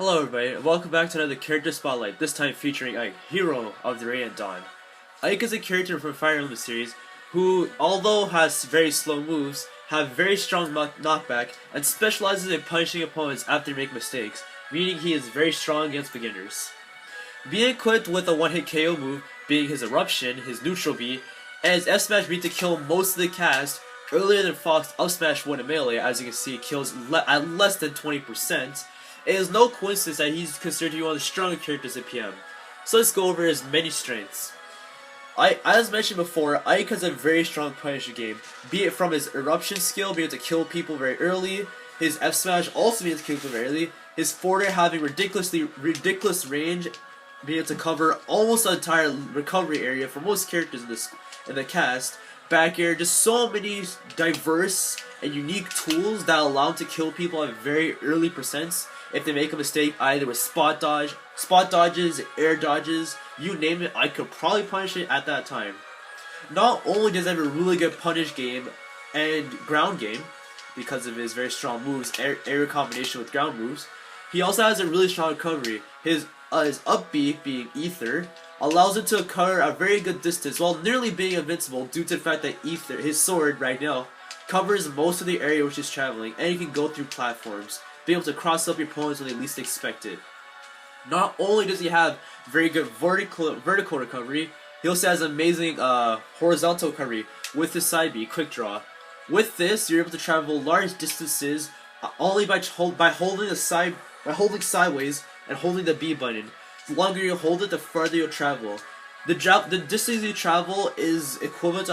Hello everybody, and welcome back to another Character Spotlight, this time featuring Ike, hero of the Radiant Dawn. Ike is a character from Fire Emblem series who, although has very slow moves, have very strong knockback, and specializes in punishing opponents after they make mistakes, meaning he is very strong against beginners. Being equipped with a one-hit KO move, being his Eruption, his neutral B, and his F-Smash beat to kill most of the cast, earlier than Fox up smash 1 in melee, as you can see, kills at less than 20%, it is no coincidence that he's considered to be one of the stronger characters in PM. So let's go over his many strengths. As mentioned before, Ike has a very strong Punisher game, be it from his Eruption skill, being able to kill people very early, his F-Smash also being able to kill people very early, his forward air having ridiculous range, being able to cover almost the entire recovery area for most characters in the cast, back air, just so many diverse and unique tools that allow him to kill people at very early percents if they make a mistake, either with spot dodges, air dodges, you name it, I could probably punish it at that time. Not only does he have a really good punish game and ground game, because of his very strong moves, air combination with ground moves, he also has a really strong recovery. His up B, being Ether, allows him to cover a very good distance while nearly being invincible due to the fact that Ether, his sword right now, covers most of the area which he's traveling, and he can go through platforms, be able to cross up your opponents when they least expect it. Not only does he have very good vertical recovery, he also has amazing horizontal recovery with his side B, quick draw. With this, you're able to travel large distances only by holding sideways and holding the B button. The longer you hold it, the farther you'll travel. The distance you travel is equivalent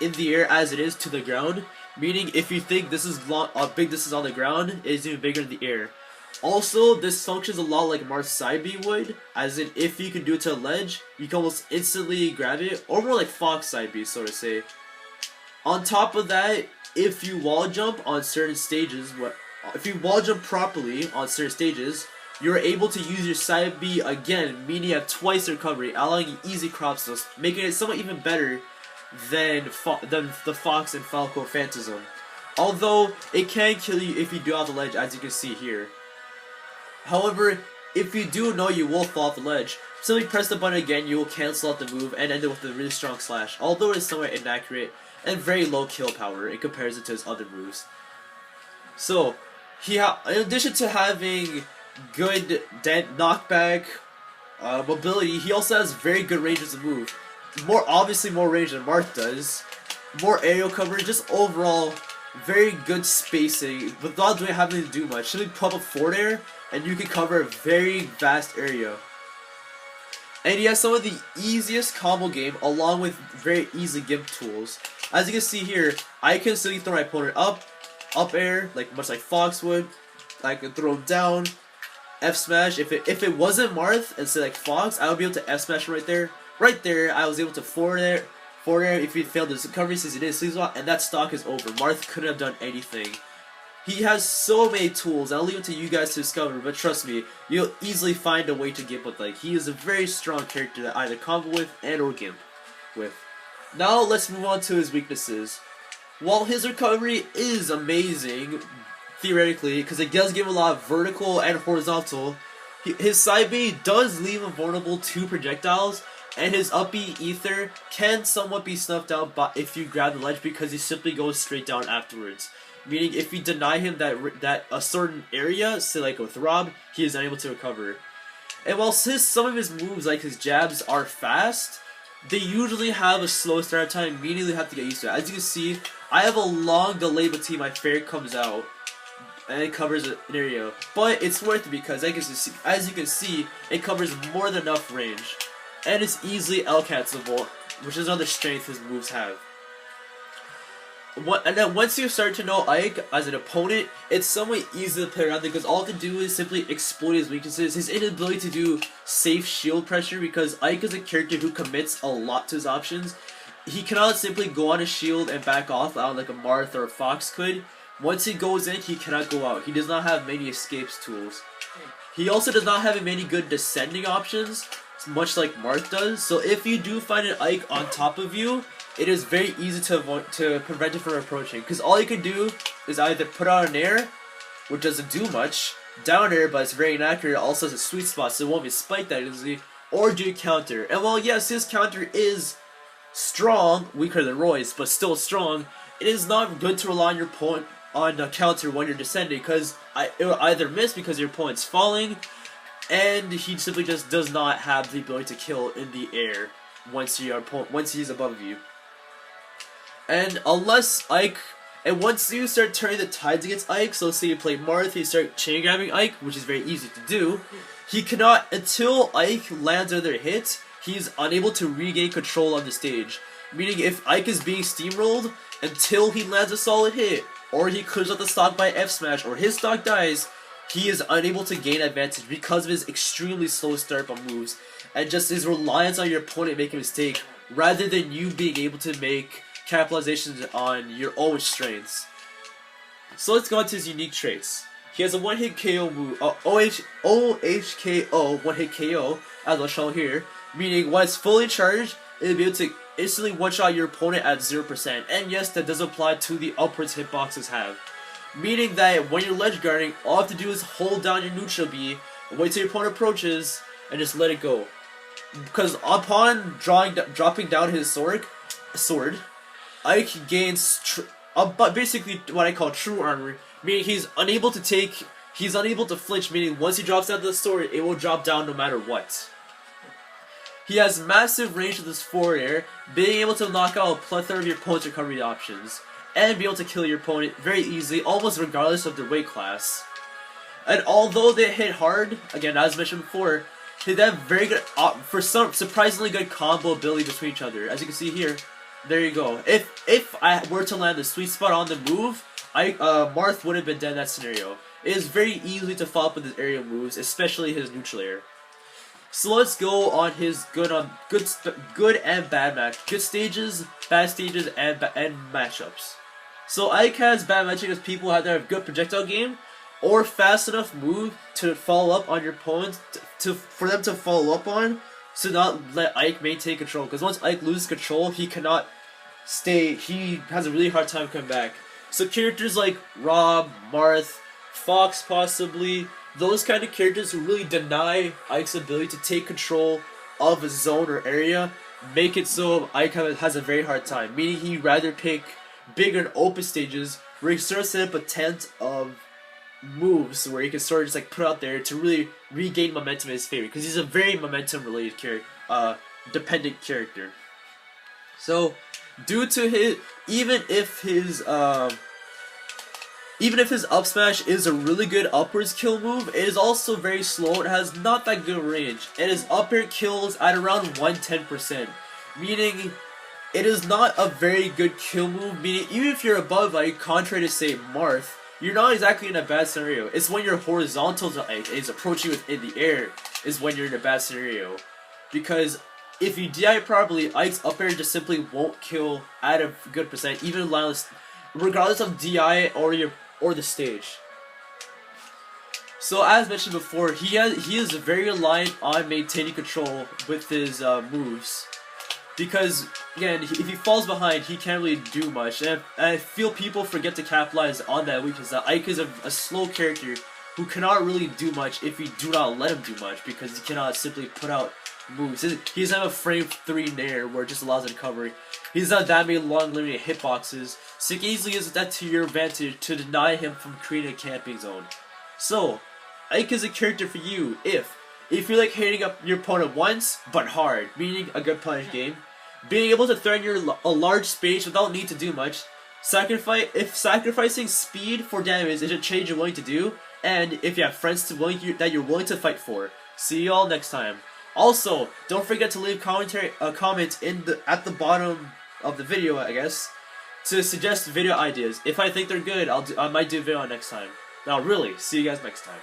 in the air as it is to the ground. Meaning, if you think this is big distance on the ground, it is even bigger in the air. Also, this functions a lot like Marth's side B would, as in if you can do it to a ledge, you can almost instantly grab it, or more like Fox side B, so to say. On top of that, if you wall jump on certain stages, properly on certain stages, you're able to use your side B again, meaning you have twice recovery, allowing you easy crop steals, making it somewhat even better than the Fox and Falco Phantasm. Although, it can kill you if you do off the ledge, as you can see here. However, if you do know you will fall off the ledge, simply press the button again, you will cancel out the move and end it with a really strong slash, although it is somewhat inaccurate and very low kill power in comparison to his other moves. So, in addition to having good knockback, mobility, he also has very good range as a move. Obviously more range than Marth does, more aerial coverage, just overall very good spacing without having to do much. Simply pump up forward air and you can cover a very vast area. And he has some of the easiest combo game along with very easy gimp tools. As you can see here, I can simply throw my opponent up air, much like Fox would. I can throw him down, F smash. If it wasn't Marth instead like Fox, I would be able to F smash right there. Right there, I was able to forward air if he failed his recovery since he did sleeve swap, and that stock is over. Marth couldn't have done anything. He has so many tools, I'll leave it to you guys to discover, but trust me, you'll easily find a way to gimp with. He is a very strong character that either combo with and or gimp with. Now let's move on to his weaknesses. While his recovery is amazing, theoretically, because it does give a lot of vertical and horizontal, his side B does leave him vulnerable to projectiles, and his up B Ether can somewhat be snuffed out if you grab the ledge, because he simply goes straight down afterwards. Meaning, if you deny him that a certain area, say like with Rob, he is unable to recover. And while some of his moves, like his jabs, are fast, they usually have a slow start time, meaning you have to get used to it. As you can see, I have a long delay between my fair comes out and it covers an area. But it's worth it because, as you can see, it covers more than enough range. And it's easily L-cancelable, which is another strength his moves have. And then once you start to know Ike as an opponent, it's somewhat easy to play around because all you have to do is simply exploit his weaknesses, his inability to do safe shield pressure, because Ike is a character who commits a lot to his options. He cannot simply go on a shield and back off like a Marth or a Fox could. Once he goes in, he cannot go out. He does not have many escapes tools. He also does not have many good descending options, much like Marth does. So if you do find an Ike on top of you, it is very easy to prevent it from approaching, because all you can do is either put out an air, which doesn't do much, down air, but it's very inaccurate. It also has a sweet spot, so it won't be spiked that easily. Or do counter. And while yes, his counter is strong, weaker than Roy's, but still strong, it is not good to rely on your opponent on the counter when you're descending, because it will either miss because your opponent's falling, and he simply just does not have the ability to kill in the air once he's above you. And unless Ike, and once you start turning the tides against Ike, so say you play Marth, you start chain grabbing Ike, which is very easy to do, he cannot, until Ike lands another hit, he's unable to regain control on the stage. Meaning if Ike is being steamrolled, until he lands a solid hit, or he clears out the stock by F smash, or his stock dies, he is unable to gain advantage because of his extremely slow start on moves, and just his reliance on your opponent making a mistake, rather than you being able to make capitalizations on your own strengths. So let's go on to his unique traits. He has a one-hit KO move, OHKO, one-hit KO, as I'll show here, meaning when it's fully charged, it'll be able to instantly one-shot your opponent at 0%, and yes, that does apply to the upwards hitboxes have. Meaning that when you're ledge guarding, all you have to do is hold down your neutral B, wait till your opponent approaches, and just let it go. Because upon dropping down his sword, Ike gains basically what I call true armor, meaning he's unable to flinch, meaning once he drops down the sword, it will drop down no matter what. He has massive range with his forward air, being able to knock out a plethora of your opponent's recovery options, and be able to kill your opponent very easily, almost regardless of their weight class. And although they hit hard, again as mentioned before, they have very good, surprisingly good combo ability between each other. As you can see here, there you go. If I were to land the sweet spot on the move, Marth would have been dead in that scenario. It is very easy to follow up with his aerial moves, especially his neutral air. So let's go on his good and bad match, good stages, bad stages, and matchups. So Ike has bad matchups because people either have good projectile game or fast enough move to follow up on your opponent for them to follow up on, to not let Ike maintain control. Because once Ike loses control, he cannot stay. He has a really hard time coming back. So characters like Rob, Marth, Fox possibly, those kind of characters who really deny Ike's ability to take control of a zone or area, make it so Ike has a very hard time. Meaning he'd rather pick bigger and open stages where he can sort of set up a tent of moves where he can sort of just like put out there to really regain momentum in his favor, because he's a very momentum related dependent character. So due to his, even if his up smash is a really good upwards kill move, it is also very slow. It has not that good range, and his up air kills at around 110%, meaning it is not a very good kill move. Meaning even if you're above Ike, contrary to say Marth, you're not exactly in a bad scenario. It's when you're horizontal to Ike and he's approaching within the air is when you're in a bad scenario, because if you DI properly, Ike's up air just simply won't kill at a good percent, even regardless of DI or the stage. So as mentioned before, he is very reliant on maintaining control with his moves, because again, if he falls behind, he can't really do much, and I feel people forget to capitalize on that weakness, that Ike is a slow character who cannot really do much if you do not let him do much, because he cannot simply put out moves. He doesn't have a frame 3 nair where it just allows it to cover. He doesn't have that many long limited hitboxes, so you can easily use that to your advantage to deny him from creating a camping zone. So Ike is a character for you if you like hitting up your opponent once but hard, meaning a good punish game, being able to threaten a large space without need to do much, sacrificing speed for damage is a change you're willing to do, and if you have friends that you're willing to fight for. See y'all next time. Also, don't forget to leave a comment at the bottom of the video, I guess, to suggest video ideas. If I think they're good, I might do a video on next time. Now really, see you guys next time.